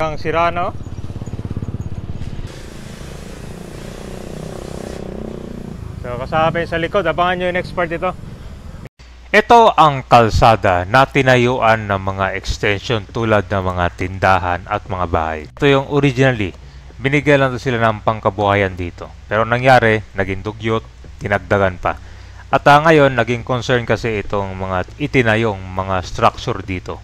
Ang Sirano. So kasama sa likod, abangan nyo yung next part ito. Ito ang kalsada na tinayuan ng mga extension tulad ng mga tindahan at mga bahay. Ito yung originally, binigyan lang sila ng pangkabuhayan dito. Pero nangyari, naging dugyot, tinagdagan pa. At ngayon, naging concern kasi itong mga itinayong mga structure dito.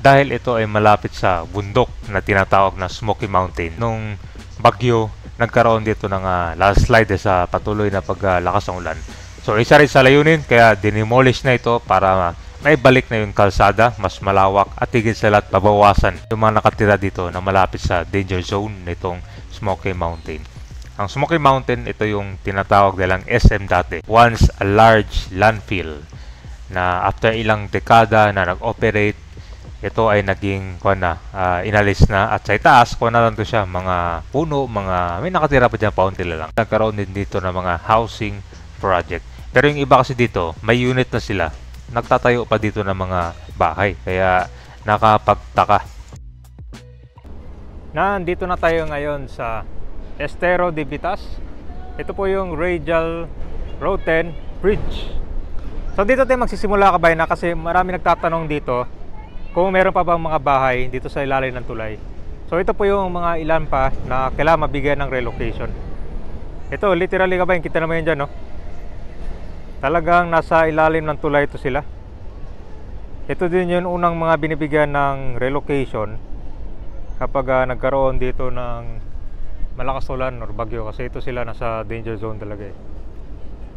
Dahil ito ay malapit sa bundok na tinatawag na Smoky Mountain. Nung bagyo, nagkaroon dito ng landslide sa patuloy na paglakas ng ulan. So isa rin sa layunin, kaya dinimolish na ito para maibalik na yung kalsada, mas malawak at higit sa lahat pabawasan yung mga nakatira dito na malapit sa danger zone nitong Smoky Mountain. Ang Smoky Mountain, ito yung tinatawag nilang SM dati. Once a large landfill na after ilang dekada na nag-operate, ito ay naging inalis na at sa itaas, na lang to siya, mga puno, may nakatira pa dyan, paunti lang. Nagkaroon din dito ng mga housing project. Pero yung iba kasi dito, may unit na sila. Nagtatayo pa dito ng mga bahay. Kaya nakapagtaka. Nandito na tayo ngayon sa Estero de Vitas. Ito po yung Radial Road 10 Bridge. So dito tayo magsisimula kabay na kasi marami nagtatanong dito kung meron pa bang mga bahay dito sa ilalim ng tulay. So ito po yung mga ilan pa na kailangan mabigyan ng relocation. Ito literally kabay, kita naman yun dyan, no? Talagang nasa ilalim ng tulay ito sila. Ito din yung unang mga binibigyan ng relocation kapag nagkaroon dito ng malakas ulan or bagyo, kasi ito sila nasa danger zone talaga eh.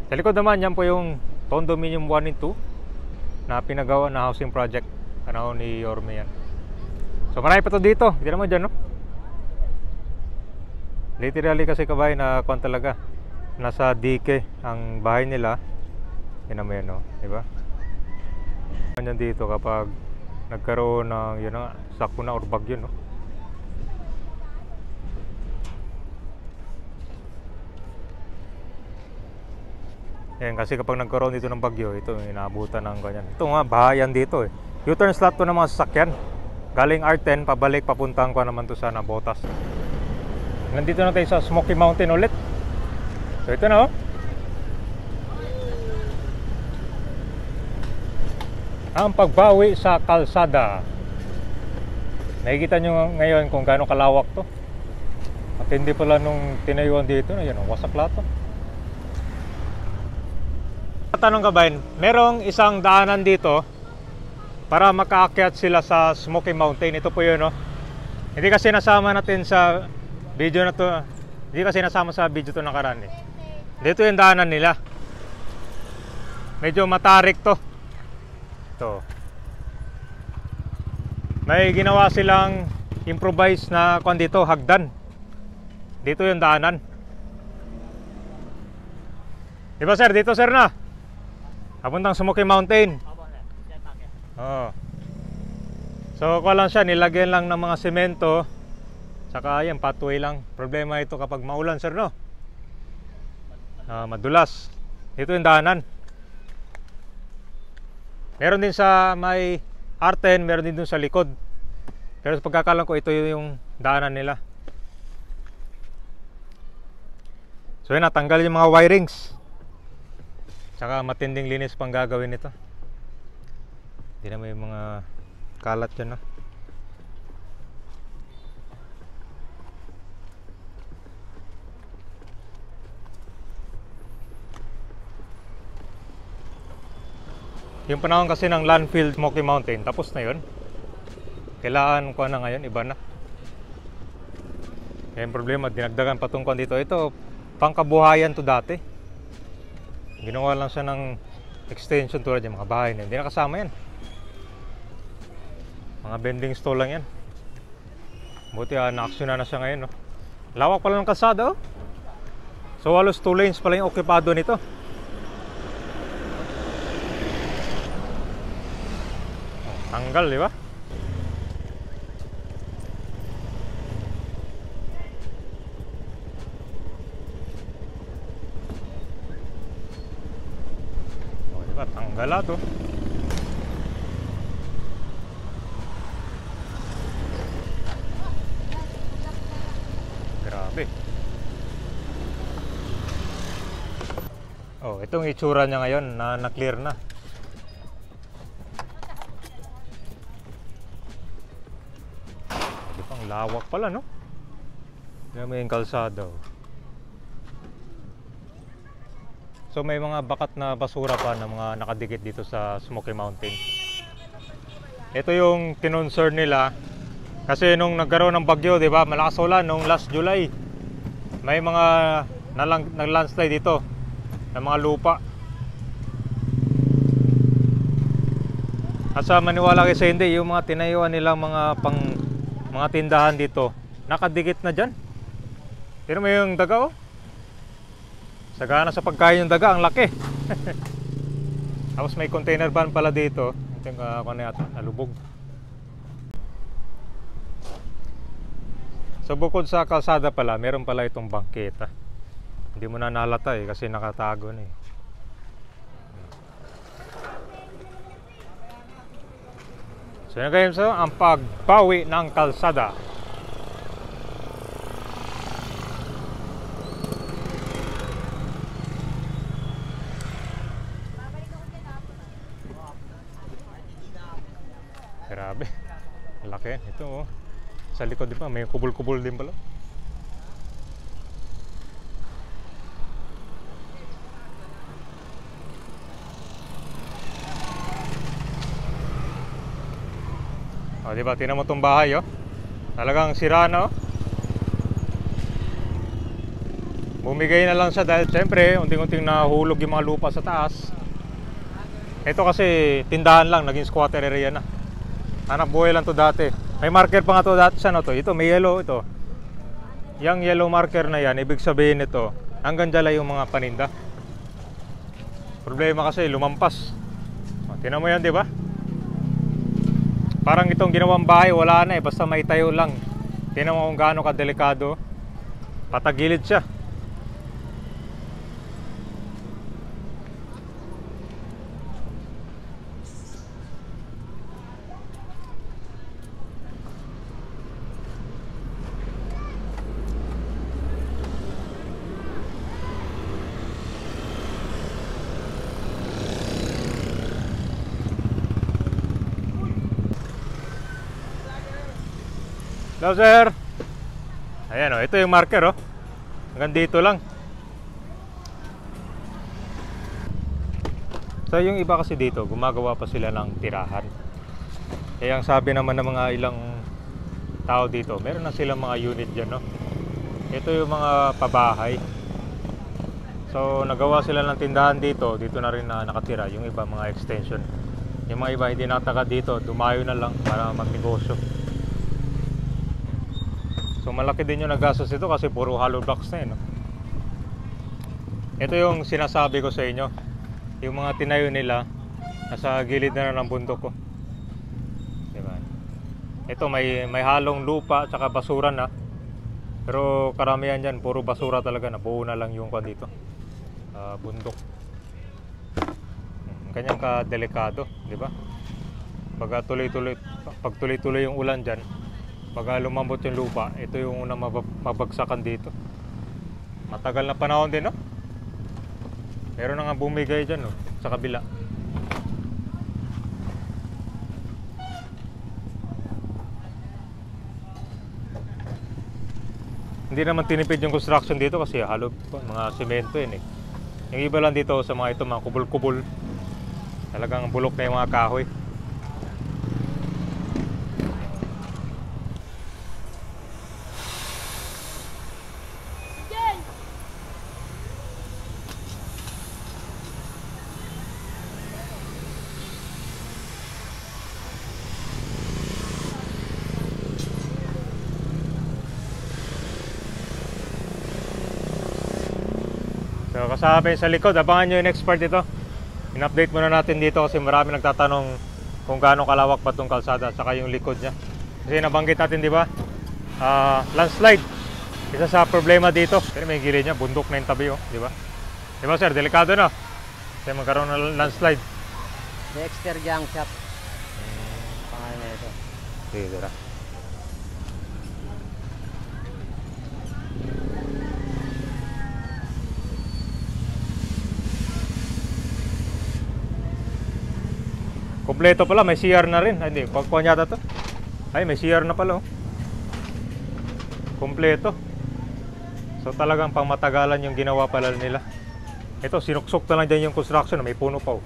Sa likod naman, yan po yung condominium 1 and 2 na pinagawa na housing project panahon ni Yorme yan. So marami pa to dito, hindi naman dyan, no? Literally kasi kabay na kung talaga nasa dike ang bahay nila. Yan naman yan, no? Diba? Yan dito kapag nagkaroon ng yun nga, sakuna or bagyo, no? Yan, kasi kapag nagkaroon dito ng bagyo, ito inaabutan ng ganyan. Ito nga, bahayan dito eh. U-turn slot to ng mga sasakyan. Galing R10, pabalik, papuntang ko naman to sa Nabotas. Nandito na tayo sa Smoky Mountain ulit. So ito na, oh. Ang pagbawi sa kalsada. Nakikita nyo ngayon kung gaano kalawak to. At hindi pala nung tinayuan dito, yan, wasak lahat to. Tanong ka ba, merong isang daanan dito para makaakyat sila sa Smoky Mountain. Ito po yun, no? Hindi kasi nasama natin sa video na to. Hindi kasi nasama sa video to nakaraan eh. Dito yung daanan nila. Medyo matarik to. Ito. May ginawa silang improvise na kung dito, hagdan. Dito yung daanan. Diba sir? Dito sir na. Papuntang Smoky Mountain. Oh. So kuha lang siya, nilagyan lang ng mga semento. Saka yan, pathway lang. Problema ito kapag maulan sir, no? Madulas. Ito yung daanan. Meron din sa may R10, meron din dun sa likod. Pero sa pagkakalam ko, ito yung daanan nila. So yun, natanggal yung mga wirings. Saka matinding linis pang gagawin nito. Hindi na may mga kalat dyan, no? Yung panahon kasi ng landfill Smoky Mountain, tapos na yun. Kailangan ko na ngayon, iba na. Kaya yung problema, dinagdagan patungkol dito. Ito, pangkabuhayan to dati. Ginawa lang siya ng extension tulad yung mga bahay na. Hindi na kasama yan. Mga vending stall lang yan. Buti na-aksyon na siya ngayon, no? Lawak pala ng kalsada, oh. So halos 2 lanes pala yung okupado nito. Tanggal, di ba? Oh, di ba? Tanggal to. Itong itsura niya ngayon na na-clear na. Di pang lawak pala, no? May kalsada. So may mga bakat na basura pa na mga nakadikit dito sa Smoky Mountain. Ito yung kinonsern nila kasi nung nagkaroon ng bagyo, di ba? Malakas ulan nung last July. May mga nag-landslide dito ng mga lupa. At sa maniwala kayo sa hindi, yung mga tinayuan nilang mga tindahan dito, nakadikit na dyan. Pero may yung daga, oh. Sagana sa pagkain yung daga, ang laki. Tapos may container van pala dito. Ito yung ako na yata, nalubog. So bukod sa kalsada pala, meron pala itong bangketa. Hindi mo na nalata kasi nakatago na eh. So yun guys, ang pagbawi ng kalsada. Grabe, laki. Ito oh. Sa likod din pa, may kubol-kubol din pala. O, diba? Tingnan mo itong bahay, oh. Talagang sira na, oh. Bumigay na lang siya dahil siyempre, unting-unting nahulog yung mga lupa sa taas. Ito kasi tindahan lang, naging squatter area na. Hanap buhay lang to dati. May marker pa nga to dati sa to. Ito, may yellow ito. Yung yellow marker na yan, ibig sabihin ito, hanggang dyan lang yung mga paninda. Problema kasi, lumampas. O, tingnan mo yan, di ba? Parang itong ginawang bahay, wala na eh. Basta may tayo lang. Tingnan mo kung gaano kadelikado. Patagilid siya. Hello sir. Ayan o, ito yung marker oh. Hanggang dito lang. So yung iba kasi dito, gumagawa pa sila ng tirahan. Kaya ang sabi naman ng mga ilang tao dito, meron na silang mga unit dyan no. Ito yung mga pabahay. So nagawa sila ng tindahan dito. Dito na rin na nakatira. Yung iba mga extension. Yung mga iba hindi nakataka dito, dumayo na lang para magnegosyo. So malaki din yung nagastos ito kasi puro hollow blocks na no? Ito yung sinasabi ko sa inyo. Yung mga tinayo nila nasa gilid na ng bundok ko. Diba? Ito may halong lupa at saka basura na. Pero karamihan dyan puro basura talaga. Nabuo na lang yung dito bundok. Kanyang kadelikado, diba? Pag tuloy-tuloy yung ulan dyan, pag lumambot yung lupa, ito yung unang mabagsakan dito. Matagal na panahon din, no? Meron na nga bumigay dyan, no? Sa kabila. Hindi naman tinipid yung construction dito kasi halo mga semento yun eh. Yung iba lang dito sa mga ito, mga kubol-kubol. Talagang bulok na yung mga kahoy. So kasama sa likod, abangan nyo yung next part dito. In-update muna natin dito kasi marami nagtatanong kung gaano kalawak ba itong kalsada at saka yung likod nya. Kasi nabanggit natin, di ba? Landslide. Isa sa problema dito. Pero may gilid nya, bundok na yung tabi, oh, di ba? Di ba sir, delikado na. Kasi magkaroon ng landslide. Dexter Junk Shop. Pangalan na ito. Sige, dira. Kompleto pala, may CR na rin. Ay, hindi, pagkuhan yata to. Ay, may CR na pala, oh. Kompleto. So talagang pang matagalan yung ginawa pala nila. Ito, sinuksok na lang dyan yung construction. May puno pa, oh.